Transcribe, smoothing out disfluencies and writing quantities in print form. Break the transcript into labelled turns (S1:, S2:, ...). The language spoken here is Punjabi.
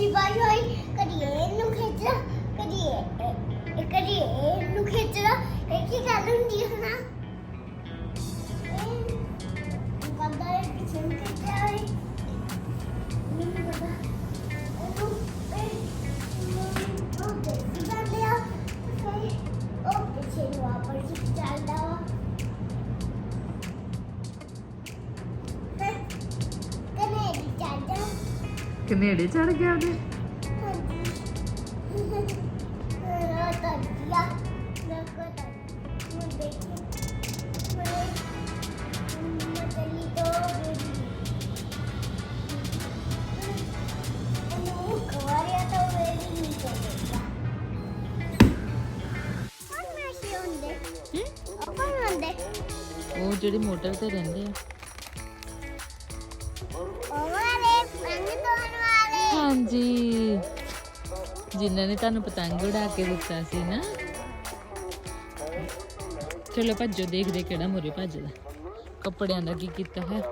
S1: ਰੱਸੀ ਪਾਈ ਹੋਈ, ਕਦੀ ਇਹਨੂੰ ਖਿੱਚਦਾ, ਕਦੀ ਇਹਨੂੰ ਖਿੱਚਦਾ। ਇਹ ਕੀ ਗੱਲ ਹੁੰਦੀ ਹੈ ਨਾ? ਇਹ ਕੰਦਾ ਹੈ ਪਿੱਛੇ ਨੂੰ ਖਿੱਚਿਆ ਹੋਈ। ਮੈਨੂੰ ਪਤਾ ਇਹਨੂੰ ਉਹ ਦੇਖੀ ਜਾਂਦੇ ਆ, ਫਿਰ ਉਹ ਪਿੱਛੇ ਨੂੰ ਵਾਪਸ ਚੱਲਦਾ ਵਾ।
S2: ਕਨੇੜੇ ਚੜ ਗਿਆ ਉਹਦੇ। ਉਹ ਜਿਹੜੇ ਮੋਟਰ ਤੇ ਰਹਿੰਦੇ ਆ। ਹਾਂਜੀ, ਜਿਨ੍ਹਾਂ ਨੇ ਤੁਹਾਨੂੰ ਪਤੰਗ ਉਡਾ ਕੇ ਦਿੱਤਾ ਸੀ ਨਾ। ਚਲੋ ਭੱਜੋ, ਦੇਖਦੇ ਕਿਹੜਾ ਮੁਰੇ ਭੱਜਦਾ। ਕੱਪੜਿਆਂ ਦਾ ਕੀ ਕੀਤਾ ਹੈ।